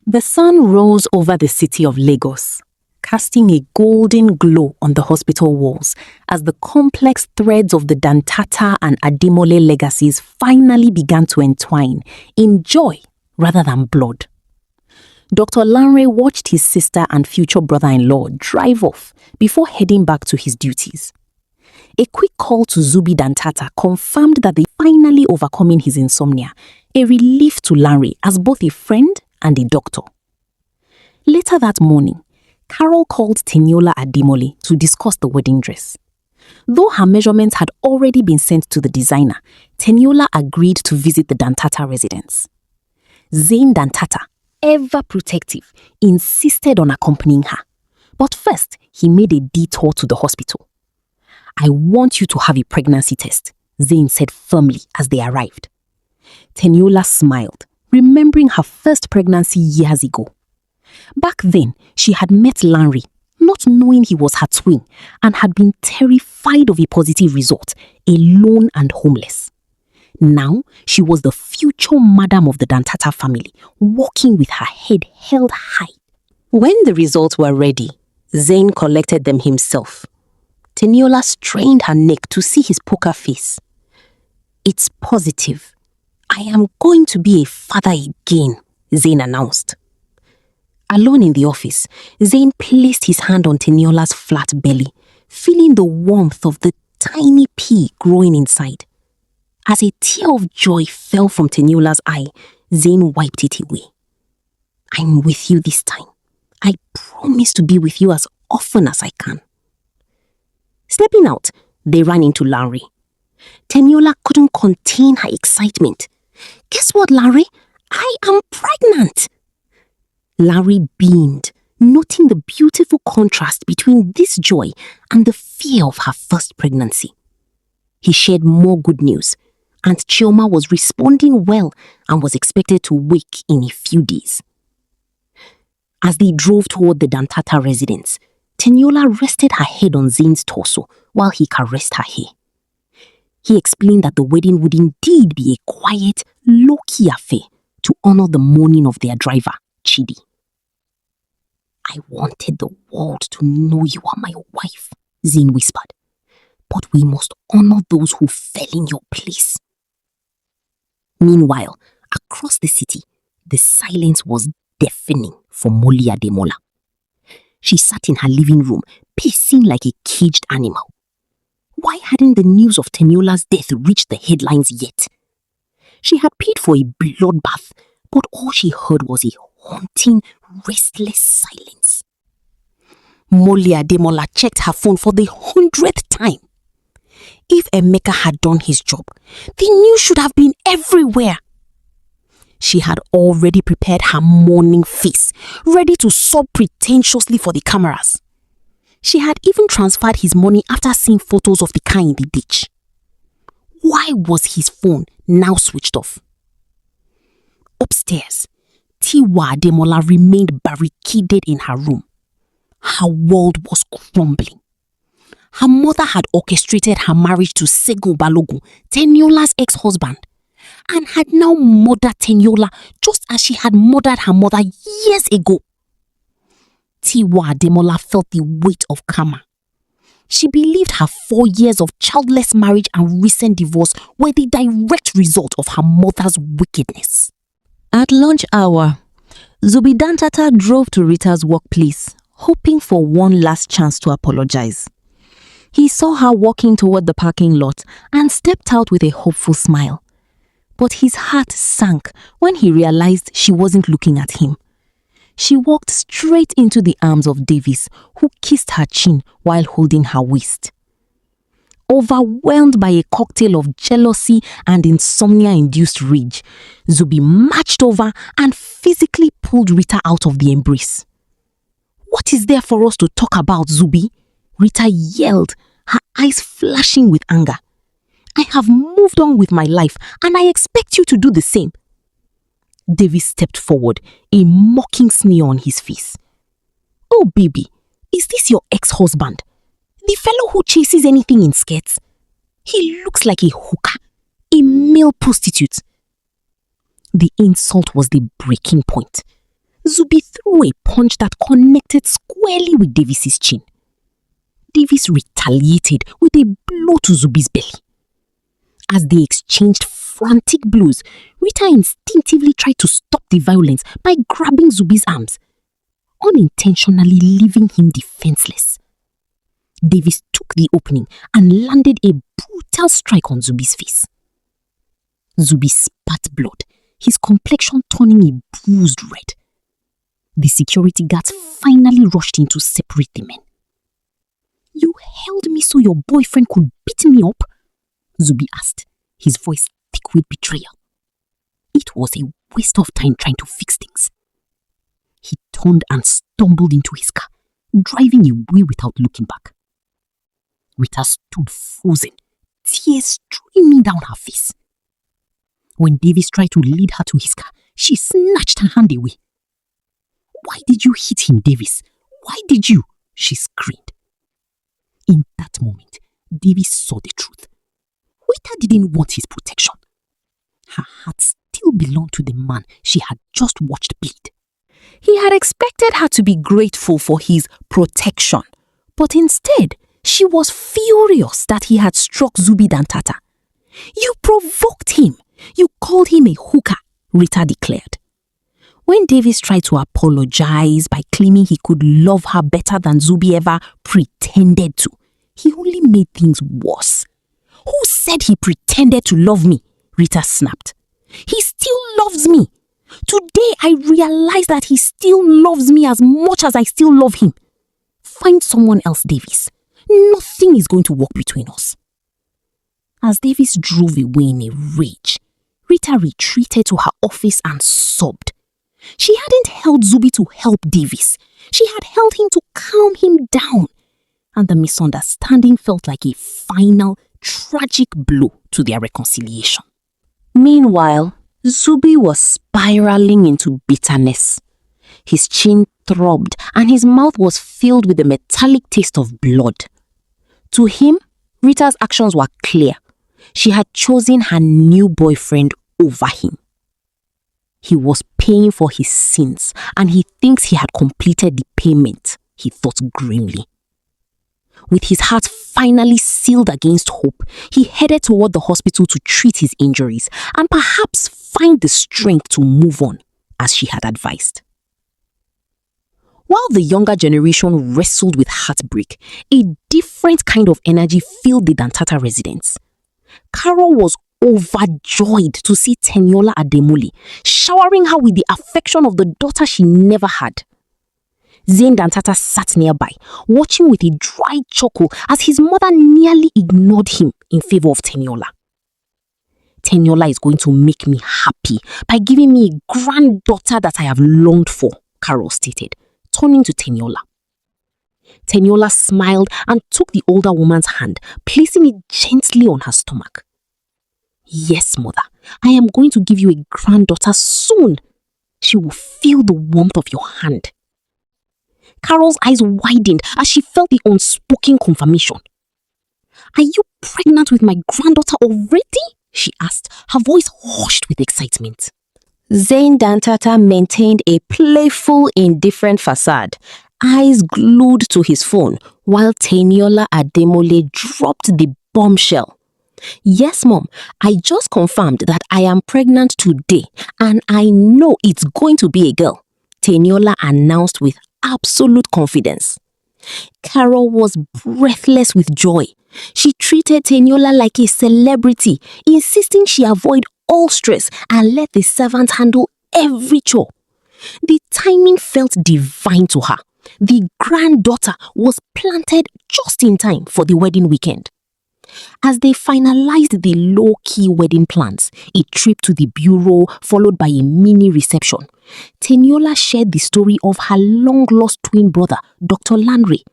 The sun rose over the city of Lagos, casting a golden glow on the hospital walls as the complex threads of the Dantata and Adimole legacies finally began to entwine in joy rather than blood. Dr. Lanre watched his sister and future brother-in-law drive off before heading back to his duties. A quick call to Zubi Dantata confirmed that they finally overcoming his insomnia, a relief to Lanre as both a friend and a doctor. Later that morning, Carol called Teniola Adimole to discuss the wedding dress. Though her measurements had already been sent to the designer, Teniola agreed to visit the Dantata residence. Zain Dantata, ever protective, insisted on accompanying her. But first, he made a detour to the hospital. "I want you to have a pregnancy test," Zain said firmly as they arrived. Teniola smiled, remembering her first pregnancy years ago. Back then, she had met Lanre, not knowing he was her twin, and had been terrified of a positive result, alone and homeless. Now, she was the future madam of the Dantata family, walking with her head held high. When the results were ready, Zain collected them himself. Teniola strained her neck to see his poker face. "It's positive. I am going to be a father again," Zain announced. Alone in the office, Zain placed his hand on Teniola's flat belly, feeling the warmth of the tiny pea growing inside. As a tear of joy fell from Teniola's eye, Zain wiped it away. "I'm with you this time. I promise to be with you as often as I can." Stepping out, they ran into Lanre. Teniola couldn't contain her excitement. "Guess what, Lanre? I am pregnant!" Lanre beamed, noting the beautiful contrast between this joy and the fear of her first pregnancy. He shared more good news, and Chioma was responding well and was expected to wake in a few days. As they drove toward the Dantata residence, Teniola rested her head on Zain's torso while he caressed her hair. He explained that the wedding would indeed be a quiet, low-key affair to honor the mourning of their driver, Chidi. "I wanted the world to know you are my wife," Zain whispered. "But we must honor those who fell in your place." Meanwhile, across the city, the silence was deafening for Molly Ademola. She sat in her living room, pacing like a caged animal. Why hadn't the news of Teniola's death reached the headlines yet? She had paid for a bloodbath, but all she heard was a haunting, restless silence. Molly Ademola checked her phone for the 100th time. If Emeka had done his job, the news should have been everywhere. She had already prepared her morning face, ready to sob pretentiously for the cameras. She had even transferred his money after seeing photos of the car in the ditch. Why was his phone now switched off? Upstairs, Tiwa Ademola remained barricaded in her room. Her world was crumbling. Her mother had orchestrated her marriage to Segun Balogun, Teniola's ex-husband, and had now murdered Teniola just as she had murdered her mother years ago. Tiwa Ademola felt the weight of karma. She believed her 4 years of childless marriage and recent divorce were the direct result of her mother's wickedness. At lunch hour, Zubi Dantata drove to Rita's workplace, hoping for one last chance to apologize. He saw her walking toward the parking lot and stepped out with a hopeful smile. But his heart sank when he realized she wasn't looking at him. She walked straight into the arms of Davis, who kissed her chin while holding her waist. Overwhelmed by a cocktail of jealousy and insomnia-induced rage, Zubi marched over and physically pulled Rita out of the embrace. "What is there for us to talk about, Zubi?" Rita yelled, her eyes flashing with anger. "I have moved on with my life and I expect you to do the same." Davis stepped forward, a mocking sneer on his face. "Oh baby, is this your ex-husband? The fellow who chases anything in skirts? He looks like a hooker, a male prostitute." The insult was the breaking point. Zubi threw a punch that connected squarely with Davis's chin. Davis retaliated with a blow to Zubi's belly. As they exchanged frantic blows, Rita instinctively tried to stop the violence by grabbing Zubi's arms, unintentionally leaving him defenseless. Davis took the opening and landed a brutal strike on Zubi's face. Zubi spat blood, his complexion turning a bruised red. The security guards finally rushed in to separate the men. "You held me so your boyfriend could beat me up?" Zubi asked, his voice thick with betrayal. It was a waste of time trying to fix things. He turned and stumbled into his car, driving away without looking back. Rita stood frozen, tears streaming down her face. When Davis tried to lead her to his car, she snatched her hand away. "Why did you hit him, Davis? Why did you?" she screamed. In that moment, Davis saw the truth. Rita didn't want his protection. Her heart still belonged to the man she had just watched bleed. He had expected her to be grateful for his protection, but instead, she was furious that he had struck Zubi Dantata. "You provoked him. You called him a hooker," Rita declared. When Davis tried to apologize by claiming he could love her better than Zubi ever pretended to, he only made things worse. "Who said he pretended to love me?" Rita snapped. "He still loves me. Today I realize that he still loves me as much as I still love him. Find someone else, Davis. Nothing is going to work between us." As Davis drove away in a rage, Rita retreated to her office and sobbed. She hadn't held Zubi to help Davis. She had held him to calm him down. And the misunderstanding felt like a final, tragic blow to their reconciliation. Meanwhile, Zubi was spiraling into bitterness. His chin throbbed and his mouth was filled with the metallic taste of blood. To him, Rita's actions were clear. She had chosen her new boyfriend over him. He was paying for his sins, and he thinks he had completed the payment, he thought grimly. With his heart finally sealed against hope, he headed toward the hospital to treat his injuries and perhaps find the strength to move on, as she had advised. While the younger generation wrestled with heartbreak, a different kind of energy filled the Dantata residents. Carol was overjoyed to see Teniola Ademole, showering her with the affection of the daughter she never had. Zane Dantata sat nearby, watching with a dry chuckle as his mother nearly ignored him in favor of Teniola. "Teniola is going to make me happy by giving me a granddaughter that I have longed for," Carol stated, turning to Teniola. Teniola smiled and took the older woman's hand, placing it gently on her stomach. "Yes, mother, I am going to give you a granddaughter soon. She will feel the warmth of your hand." Carol's eyes widened as she felt the unspoken confirmation. "Are you pregnant with my granddaughter already?" she asked, her voice hushed with excitement. Zane Dantata maintained a playful, indifferent facade, eyes glued to his phone, while Teniola Ademole dropped the bombshell. "Yes, Mom, I just confirmed that I am pregnant today, and I know it's going to be a girl," Teniola announced with absolute confidence. Carol was breathless with joy. She treated Teniola like a celebrity, insisting she avoid all stress and let the servant handle every chore. The timing felt divine to her. The granddaughter was planted just in time for the wedding weekend. As they finalized the low-key wedding plans, a trip to the bureau followed by a mini reception, Teniola shared the story of her long-lost twin brother, Dr. Lanre.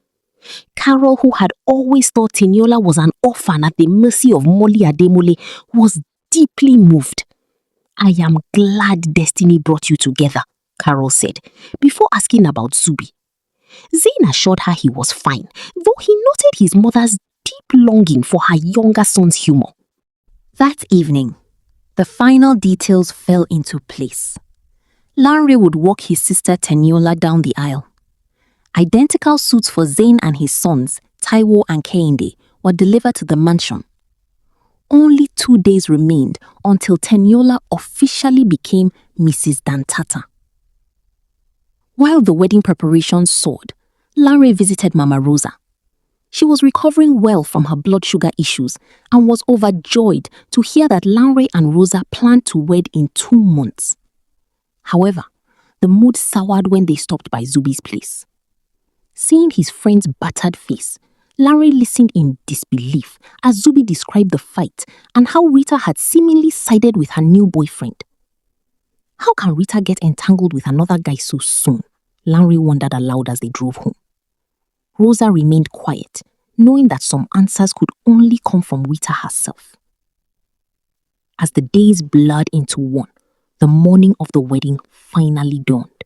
Carol, who had always thought Teniola was an orphan at the mercy of Molly Ademole, was deeply moved. "I am glad destiny brought you together," Carol said, before asking about Zubi. Zane assured her he was fine, though he noted his mother's deep longing for her younger son's humor. That evening, the final details fell into place. Lanre would walk his sister Teniola down the aisle. Identical suits for Zain and his sons, Taiwo and Kehinde, were delivered to the mansion. Only 2 days remained until Teniola officially became Mrs. Dantata. While the wedding preparations soared, Lanre visited Mama Rosa. She was recovering well from her blood sugar issues and was overjoyed to hear that Lanre and Rosa planned to wed in 2 months. However, the mood soured when they stopped by Zubi's place. Seeing his friend's battered face, Lanre listened in disbelief as Zubi described the fight and how Rita had seemingly sided with her new boyfriend. How can Rita get entangled with another guy so soon? Lanre wondered aloud as they drove home. Rosa remained quiet, knowing that some answers could only come from Rita herself. As the days blurred into one, the morning of the wedding finally dawned.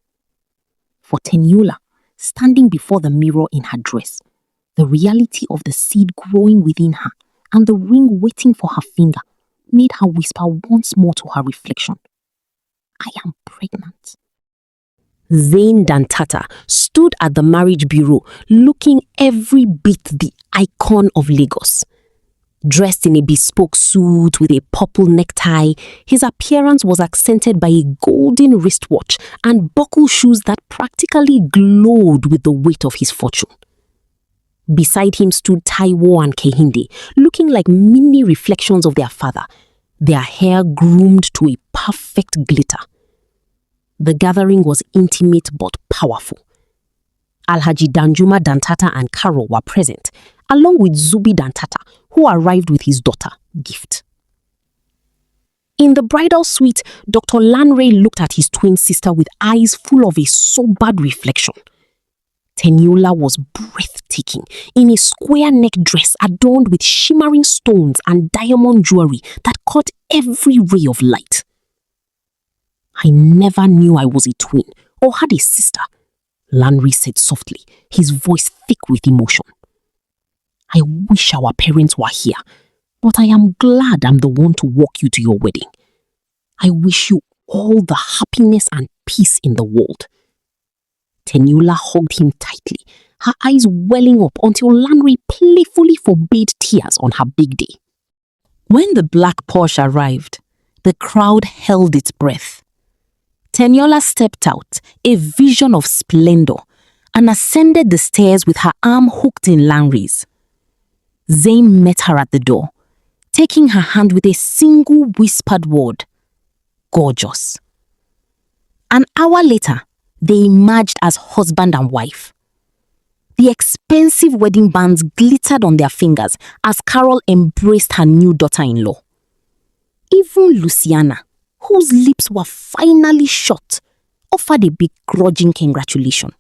For Teniola, standing before the mirror in her dress, the reality of the seed growing within her and the ring waiting for her finger made her whisper once more to her reflection, "I am pregnant." Zain Dantata stood at the marriage bureau looking every bit the icon of Lagos. Dressed in a bespoke suit with a purple necktie, his appearance was accented by a golden wristwatch and buckle shoes that practically glowed with the weight of his fortune. Beside him stood Taiwo and Kehinde, looking like mini reflections of their father, their hair groomed to a perfect glitter. The gathering was intimate but powerful. Alhaji Danjuma Dantata and Carol were present, along with Zubi Dantata, who arrived with his daughter, Gift. In the bridal suite, Dr. Lanre looked at his twin sister with eyes full of a sobered reflection. Teniola was breathtaking in a square neck dress adorned with shimmering stones and diamond jewelry that caught every ray of light. "I never knew I was a twin or had a sister," Lanre said softly, his voice thick with emotion. "I wish our parents were here, but I am glad I'm the one to walk you to your wedding. I wish you all the happiness and peace in the world." Teniola hugged him tightly, her eyes welling up until Lanre playfully forbade tears on her big day. When the black Porsche arrived, the crowd held its breath. Teniola stepped out, a vision of splendor, and ascended the stairs with her arm hooked in Lanre's. Zain met her at the door, taking her hand with a single whispered word, "Gorgeous." An hour later, they emerged as husband and wife. The expensive wedding bands glittered on their fingers as Carol embraced her new daughter-in-law. Even Luciana, whose lips were finally shut, offered a begrudging congratulation.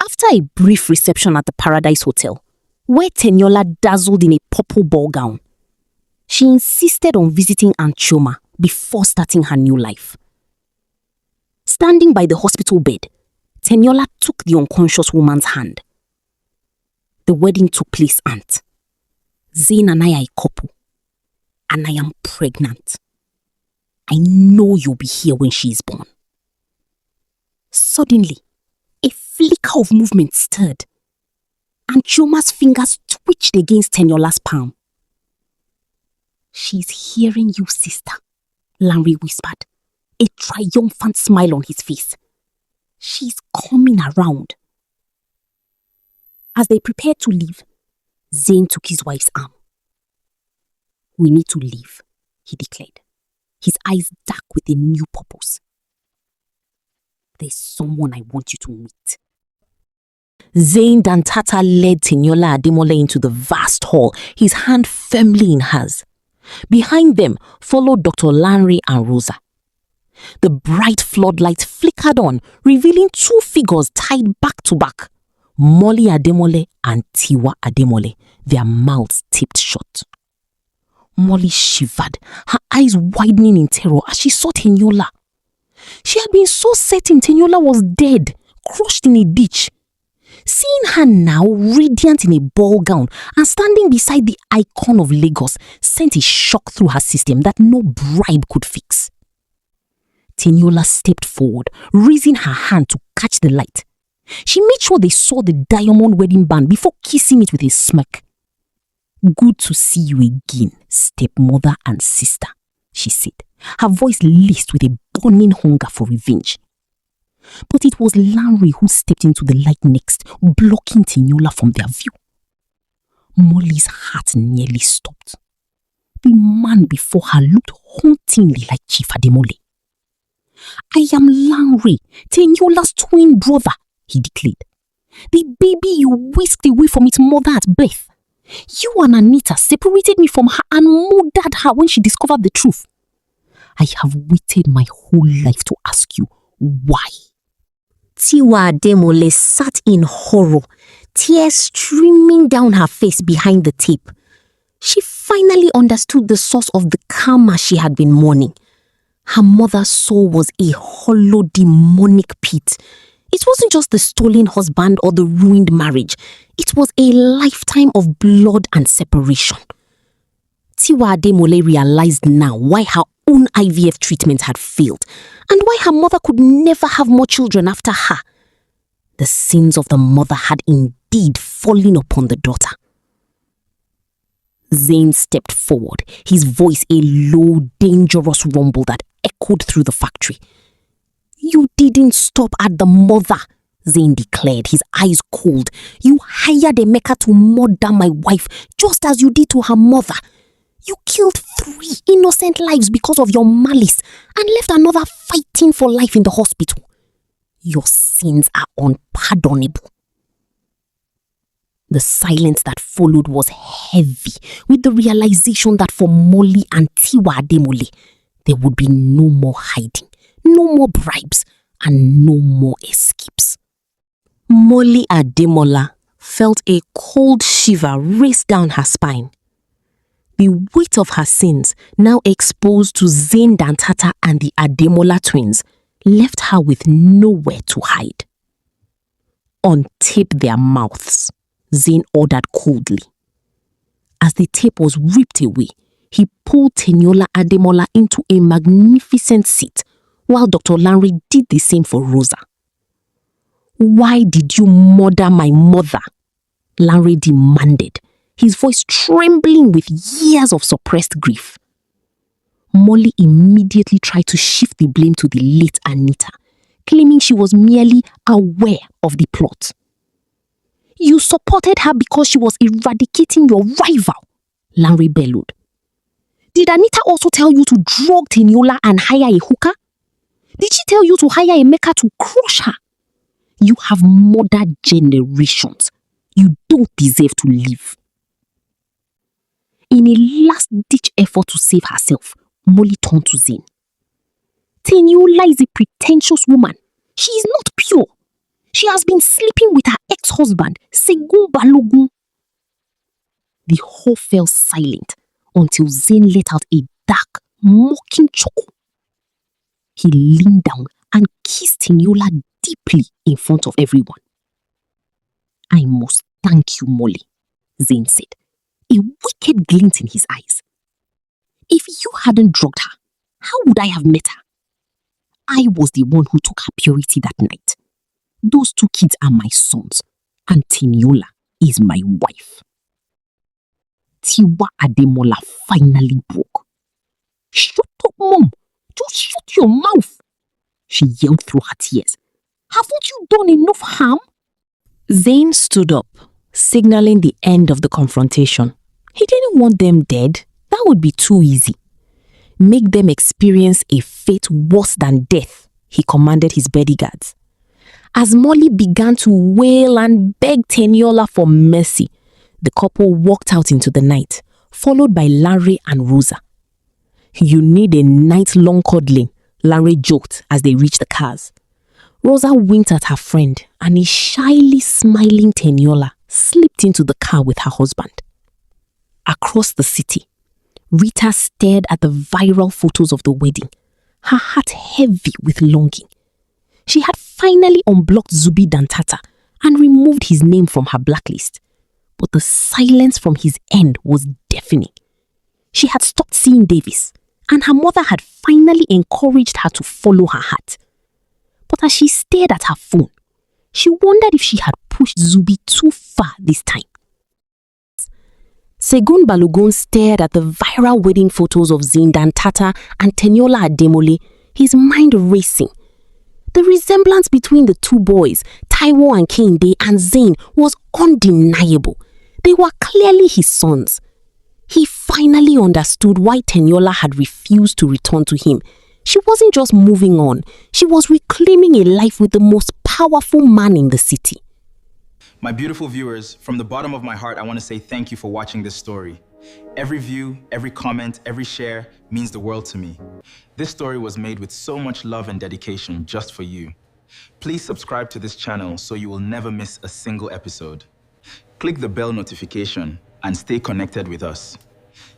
After a brief reception at the Paradise Hotel, where Teniola dazzled in a purple ball gown, she insisted on visiting Aunt Chioma before starting her new life. Standing by the hospital bed, Teniola took the unconscious woman's hand. "The wedding took place, Aunt. Zain and I are a couple, and I am pregnant. I know you'll be here when she is born." Suddenly, a flicker of movement stirred, and Chioma's fingers twitched against Teniola's palm. "She's hearing you, sister," Lanre whispered, a triumphant smile on his face. "She's coming around." As they prepared to leave, Zain took his wife's arm. "We need to leave," he declared, his eyes dark with a new purpose. "There's someone I want you to meet." Zain Dantata led Teniola Ademole into the vast hall, his hand firmly in hers. Behind them followed Dr. Lanre and Rosa. The bright floodlights flickered on, revealing 2 figures tied back to back, Molly Ademole and Tiwa Ademole, their mouths taped shut. Molly shivered, her eyes widening in terror as she saw Teniola. She had been so certain Teniola was dead, crushed in a ditch. Seeing her now radiant in a ball gown and standing beside the icon of Lagos sent a shock through her system that no bribe could fix. Teniola stepped forward, raising her hand to catch the light. She made sure they saw the diamond wedding band before kissing it with a smirk. "Good to see you again, stepmother and sister," she said, her voice laced with a burning hunger for revenge. But it was Lanre who stepped into the light next, blocking Teniola from their view. Molly's heart nearly stopped. The man before her looked hauntingly like Chief Ademole. "I am Lanre, Teniola's twin brother," he declared. "The baby you whisked away from its mother at birth. You and Anita separated me from her and murdered her when she discovered the truth. I have waited my whole life to ask you why." Tiwa Ademole sat in horror, tears streaming down her face behind the tape. She finally understood the source of the karma she had been mourning. Her mother's soul was a hollow, demonic pit. It wasn't just the stolen husband or the ruined marriage. It was a lifetime of blood and separation. Tiwa Ademole realized now why her own IVF treatment had failed and why her mother could never have more children after her. The sins of the mother had indeed fallen upon the daughter. Zane stepped forward, his voice a low, dangerous rumble that echoed through the factory. "You didn't stop at the mother," Zane declared, his eyes cold. "You hired Emeka to murder my wife just as you did to her mother. You killed 3 innocent lives because of your malice and left another fighting for life in the hospital. Your sins are unpardonable." The silence that followed was heavy with the realization that for Molly and Tiwa Ademole, there would be no more hiding, no more bribes, and no more escapes. Molly Ademola felt a cold shiver race down her spine. The weight of her sins, now exposed to Zane Dantata and the Ademola twins, left her with nowhere to hide. "Untape their mouths," Zane ordered coldly. As the tape was ripped away, he pulled Teniola Ademola into a magnificent seat, while Dr. Lanre did the same for Rosa. "Why did you murder my mother?" Lanre demanded, his voice trembling with years of suppressed grief. Molly immediately tried to shift the blame to the late Anita, claiming she was merely aware of the plot. "You supported her because she was eradicating your rival," Lanre bellowed. "Did Anita also tell you to drug Teniola and hire a hooker? Did she tell you to hire Emeka to crush her? You have murdered generations. You don't deserve to live." In a last-ditch effort to save herself, Molly turned to Zane. "Teniola is a pretentious woman. She is not pure. She has been sleeping with her ex-husband, Segun Balogun." The whole fell silent until Zane let out a dark, mocking chuckle. He leaned down and kissed Teniola deeply in front of everyone. "I must thank you, Molly," Zane said, a wicked glint in his eyes. "If you hadn't drugged her, how would I have met her? I was the one who took her purity that night. Those 2 kids are my sons, and Teniola is my wife." Tiwa Ademola finally broke. "Shut up, Mom! Just shut your mouth!" she yelled through her tears. "Haven't you done enough harm?" Zane stood up, signaling the end of the confrontation. He didn't want them dead. That would be too easy. "Make them experience a fate worse than death," he commanded his bodyguards. As Molly began to wail and beg Teniola for mercy, the couple walked out into the night, followed by Lanre and Rosa. "You need a night-long cuddling," Lanre joked as they reached the cars. Rosa winked at her friend, and a shyly smiling Teniola slipped into the car with her husband. Across the city, Rita stared at the viral photos of the wedding, her heart heavy with longing. She had finally unblocked Zubi Dantata and removed his name from her blacklist, but the silence from his end was deafening. She had stopped seeing Davis, and her mother had finally encouraged her to follow her heart. But as she stared at her phone, she wondered if she had pushed Zubi too far this time. Segun Balogun stared at the viral wedding photos of Zain Dantata and Teniola Ademole, his mind racing. The resemblance between the two boys, Taiwo and Kehinde and Zain, was undeniable. They were clearly his sons. He finally understood why Teniola had refused to return to him. She wasn't just moving on, she was reclaiming a life with the most powerful man in the city. My beautiful viewers, from the bottom of my heart, I want to say thank you for watching this story. Every view, every comment, every share means the world to me. This story was made with so much love and dedication just for you. Please subscribe to this channel so you will never miss a single episode. Click the bell notification and stay connected with us.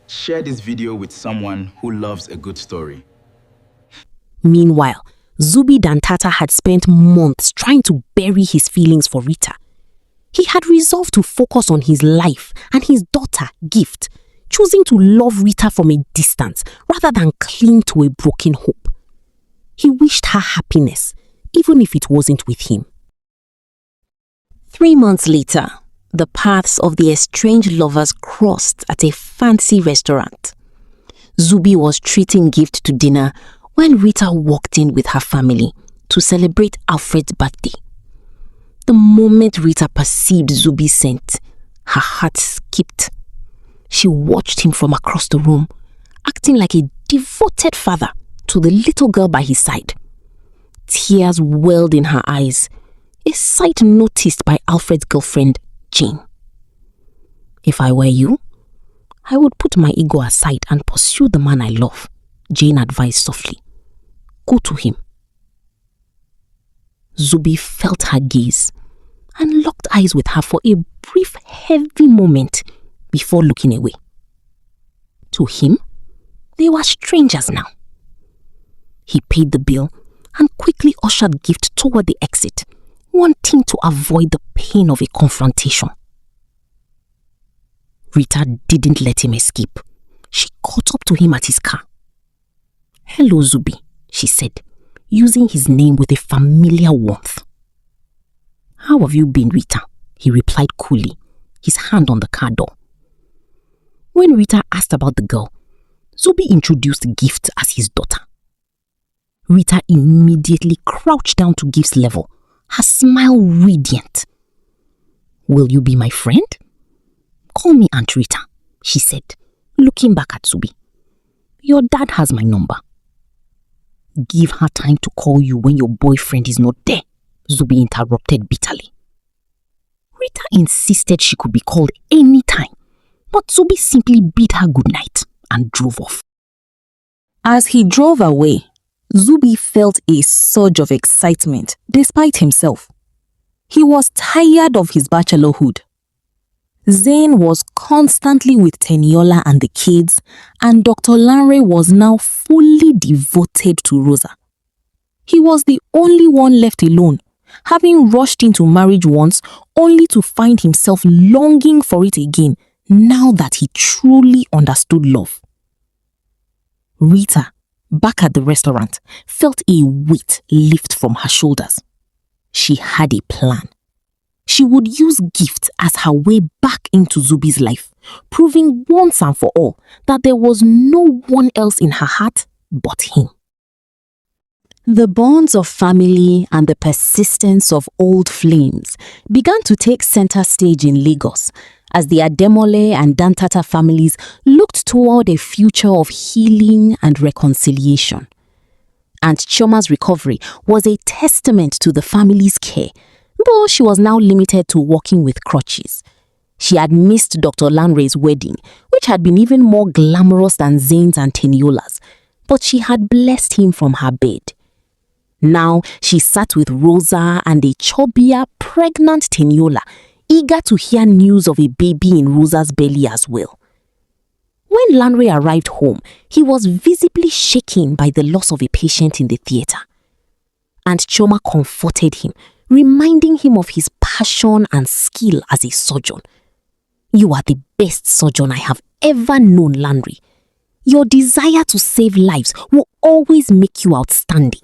Share this video with someone who loves a good story. Meanwhile, Zubi Dantata had spent months trying to bury his feelings for Rita. He had resolved to focus on his life and his daughter, Gift, choosing to love Rita from a distance rather than cling to a broken hope. He wished her happiness, even if it wasn't with him. 3 months later, the paths of the estranged lovers crossed at a fancy restaurant. Zubi was treating Gift to dinner when Rita walked in with her family to celebrate Alfred's birthday. The moment Rita perceived Zubi's scent, her heart skipped. She watched him from across the room, acting like a devoted father to the little girl by his side. Tears welled in her eyes, a sight noticed by Alfred's girlfriend, Jane. If I were you, I would put my ego aside and pursue the man I love, Jane advised softly. Go to him. Zubi felt her gaze and locked eyes with her for a brief, heavy moment before looking away. To him, they were strangers now. He paid the bill and quickly ushered Gift toward the exit, wanting to avoid the pain of a confrontation. Rita didn't let him escape. She caught up to him at his car. "Hello, Zubi," she said, using his name with a familiar warmth. "How have you been, Rita?" he replied coolly, his hand on the car door. When Rita asked about the girl, Zubi introduced Gift as his daughter. Rita immediately crouched down to Gift's level, her smile radiant. "Will you be my friend?" "Call me Aunt Rita," she said, looking back at Zubi. "Your dad has my number." "Give her time to call you when your boyfriend is not there," Zubi interrupted bitterly. Rita insisted she could be called any time, but Zubi simply bid her goodnight and drove off. As he drove away, Zubi felt a surge of excitement despite himself. He was tired of his bachelorhood. Zain was constantly with Teniola and the kids, and Dr. Lanre was now fully devoted to Rosa. He was the only one left alone, having rushed into marriage once only to find himself longing for it again now that he truly understood love. Rita, back at the restaurant, felt a weight lift from her shoulders. She had a plan. She would use Gift as her way back into Zubi's life, proving once and for all that there was no one else in her heart but him. The bonds of family and the persistence of old flames began to take center stage in Lagos as the Ademole and Dantata families looked toward a future of healing and reconciliation. Aunt Chioma's recovery was a testament to the family's care, though she was now limited to walking with crutches. She had missed Dr. Lanre's wedding, which had been even more glamorous than Zain's and Teniola's, but she had blessed him from her bed. Now she sat with Rosa and a chubbier, pregnant Teniola, eager to hear news of a baby in Rosa's belly as well. When Lanre arrived home, he was visibly shaken by the loss of a patient in the theatre. Aunt Chioma comforted him, reminding him of his passion and skill as a surgeon. "You are the best surgeon I have ever known, Lanre. Your desire to save lives will always make you outstanding.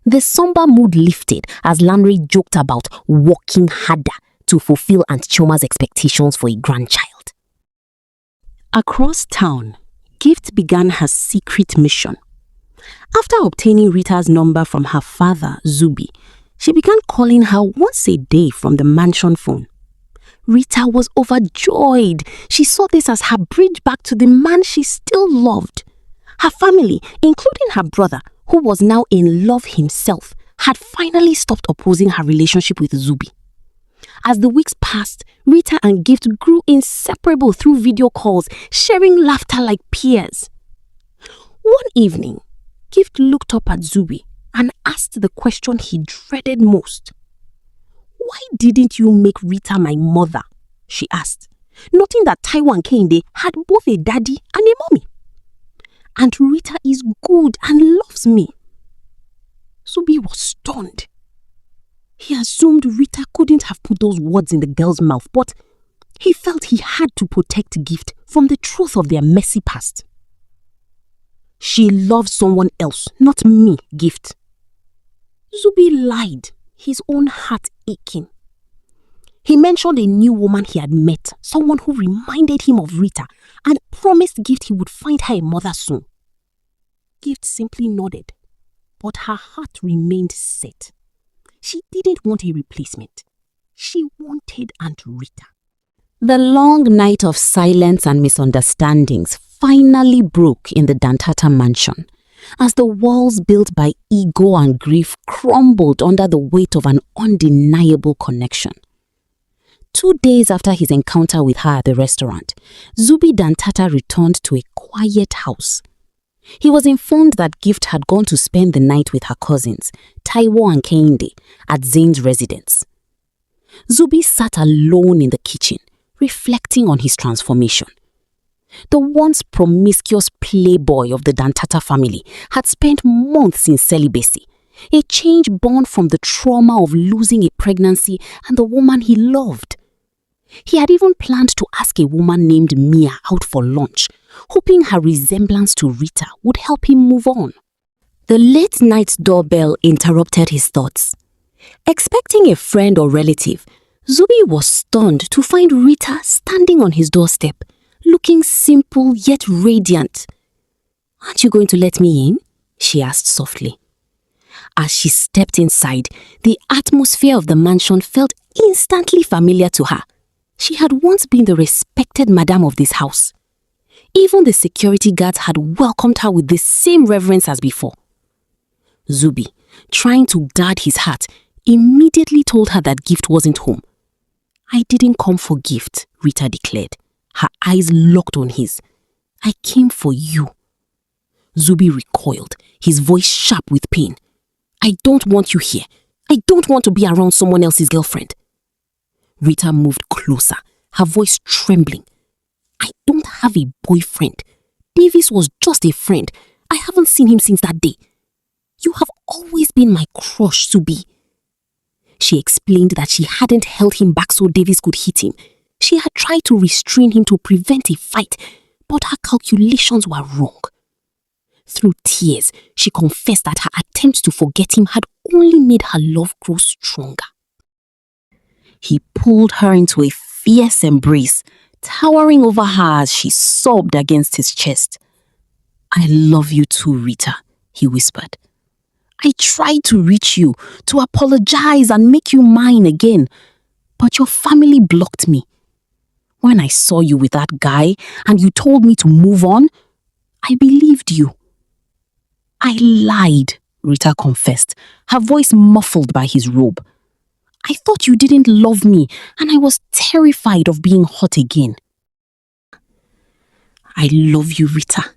The somber mood lifted as Lanre joked about working harder to fulfill Aunt Chioma's expectations for a grandchild. Across town, Gift began her secret mission. After obtaining Rita's number from her father, Zubi, she began calling her once a day from the mansion phone. Rita was overjoyed. She saw this as her bridge back to the man she still loved. Her family, including her brother, who was now in love himself, had finally stopped opposing her relationship with Zubi. As the weeks passed, Rita and Gift grew inseparable through video calls, sharing laughter like peers. One evening, Gift looked up at Zubi and asked the question he dreaded most. "Why didn't you make Rita my mother?" she asked, noting that Taiwo and Kehinde had both a daddy and a mommy. "And Rita is good and loves me." Zubi was stunned. He assumed Rita couldn't have put those words in the girl's mouth, but he felt he had to protect Gift from the truth of their messy past. "She loves someone else, not me, Gift." Zubi lied, his own heart aching. He mentioned a new woman he had met, someone who reminded him of Rita, and promised Gift he would find her a mother soon. Gift simply nodded, but her heart remained set. She didn't want a replacement. She wanted Aunt Rita. The long night of silence and misunderstandings finally broke in the Dantata mansion, as the walls built by ego and grief crumbled under the weight of an undeniable connection. 2 days after his encounter with her at the restaurant, Zubi Dantata returned to a quiet house. He was informed that Gift had gone to spend the night with her cousins, Taiwo and Kehinde, at Zane's residence. Zubi sat alone in the kitchen, reflecting on his transformation. The once promiscuous playboy of the Dantata family had spent months in celibacy, a change born from the trauma of losing a pregnancy and the woman he loved. He had even planned to ask a woman named Mia out for lunch, hoping her resemblance to Rita would help him move on. The late night doorbell interrupted his thoughts. Expecting a friend or relative, Zubi was stunned to find Rita standing on his doorstep, looking simple yet radiant. "Aren't you going to let me in?" she asked softly. As she stepped inside, the atmosphere of the mansion felt instantly familiar to her. She had once been the respected madam of this house. Even the security guards had welcomed her with the same reverence as before. Zubi, trying to guard his heart, immediately told her that Gift wasn't home. "I didn't come for Gift," Rita declared, her eyes locked on his. "I came for you." Zubi recoiled, his voice sharp with pain. "I don't want you here. I don't want to be around someone else's girlfriend." Rita moved closer, her voice trembling. "I don't have a boyfriend. Davis was just a friend. I haven't seen him since that day. You have always been my crush, Zubi." She explained that she hadn't held him back so Davis could hit him. She had tried to restrain him to prevent a fight, but her calculations were wrong. Through tears, she confessed that her attempts to forget him had only made her love grow stronger. He pulled her into a fierce embrace, towering over her as she sobbed against his chest. "I love you too, Rita," he whispered. "I tried to reach you, to apologize and make you mine again, but your family blocked me. When I saw you with that guy and you told me to move on, I believed you." "I lied," Rita confessed, her voice muffled by his robe. "I thought you didn't love me and I was terrified of being hurt again." "I love you, Rita,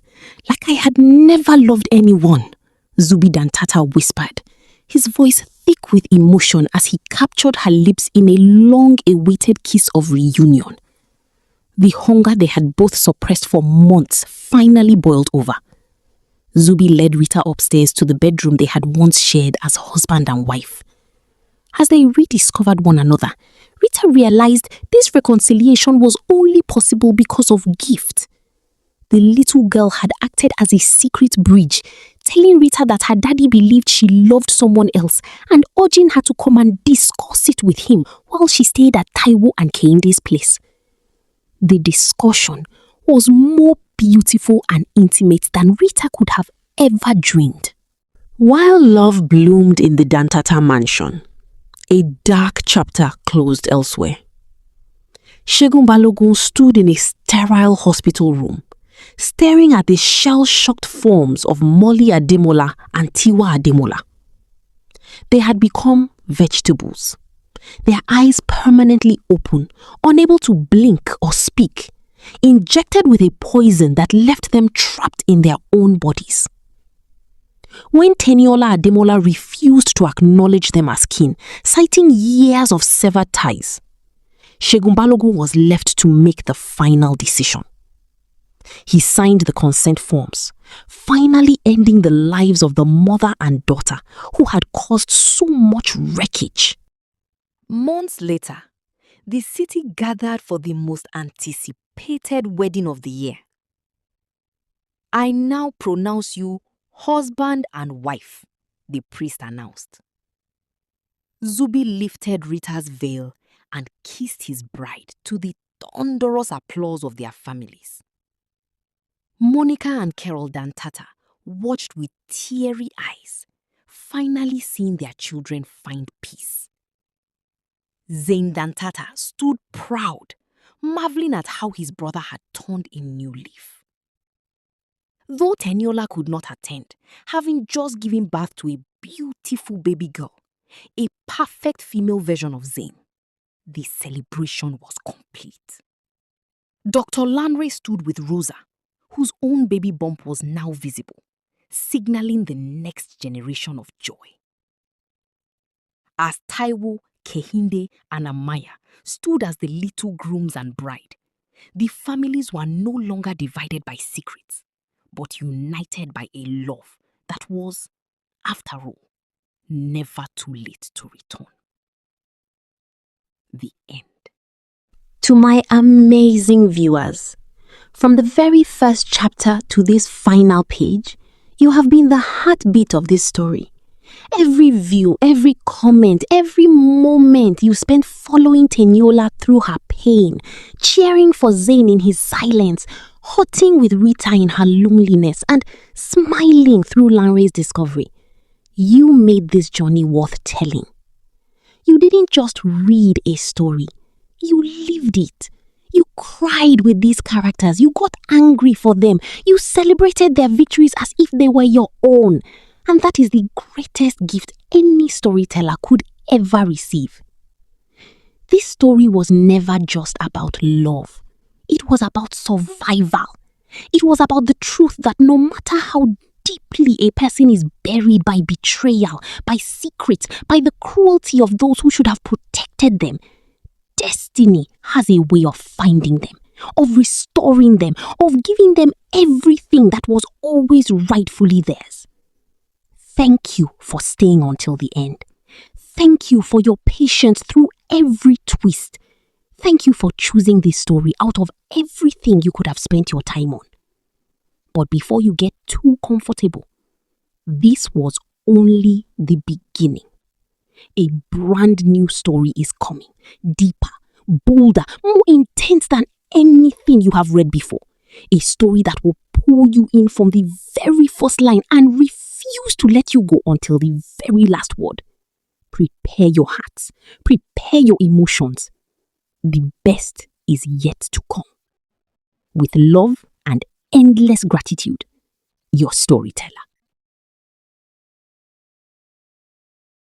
like I had never loved anyone," Zubi Dantata whispered, his voice thick with emotion as he captured her lips in a long-awaited kiss of reunion. The hunger they had both suppressed for months finally boiled over. Zubi led Rita upstairs to the bedroom they had once shared as husband and wife. As they rediscovered one another, Rita realized this reconciliation was only possible because of Gift. the little girl had acted as a secret bridge, telling Rita that her daddy believed she loved someone else and urging her to come and discuss it with him while she stayed at Taiwo and Kehinde's place. The discussion was more beautiful and intimate than Rita could have ever dreamed. While love bloomed in the Dantata mansion, a dark chapter closed elsewhere. Segun Balogun stood in a sterile hospital room, staring at the shell-shocked forms of Molly Ademola and Tiwa Ademola. They had become vegetables, their eyes permanently open, unable to blink or speak, injected with a poison that left them trapped in their own bodies. When Teniola Ademola refused to acknowledge them as kin, citing years of severed ties, Segun Balogun was left to make the final decision. He signed the consent forms, finally ending the lives of the mother and daughter who had caused so much wreckage. Months later, the city gathered for the most anticipated wedding of the year. "I now pronounce you husband and wife," the priest announced. Zubi lifted Rita's veil and kissed his bride to the thunderous applause of their families. Monica and Carol Dantata watched with teary eyes, finally seeing their children find peace. Zain Dantata stood proud, marveling at how his brother had turned a new leaf. Though Teniola could not attend, having just given birth to a beautiful baby girl, a perfect female version of Zain, the celebration was complete. Dr. Lanre stood with Rosa, whose own baby bump was now visible, signaling the next generation of joy. As Taiwo, Kehinde, and Amaya stood as the little grooms and bride, the families were no longer divided by secrets, but united by a love that was, after all, never too late to return. The end. To my amazing viewers, from the very first chapter to this final page, you have been the heartbeat of this story. Every view, every comment, every moment you spent following Teniola through her pain, cheering for Zain in his silence, hurting with Rita in her loneliness, and smiling through Lanre's discovery. You made this journey worth telling. You didn't just read a story, you lived it. You cried with these characters, you got angry for them, you celebrated their victories as if they were your own. And that is the greatest gift any storyteller could ever receive. This story was never just about love. It was about survival. It was about the truth that no matter how deeply a person is buried by betrayal, by secrets, by the cruelty of those who should have protected them, destiny has a way of finding them, of restoring them, of giving them everything that was always rightfully theirs. Thank you for staying until the end. Thank you for your patience through every twist. Thank you for choosing this story out of everything you could have spent your time on. But before you get too comfortable, this was only the beginning. A brand new story is coming, deeper, bolder, more intense than anything you have read before. A story that will pull you in from the very first line and refuse to let you go until the very last word. Prepare your hearts, prepare your emotions. The best is yet to come. With love and endless gratitude, your storyteller.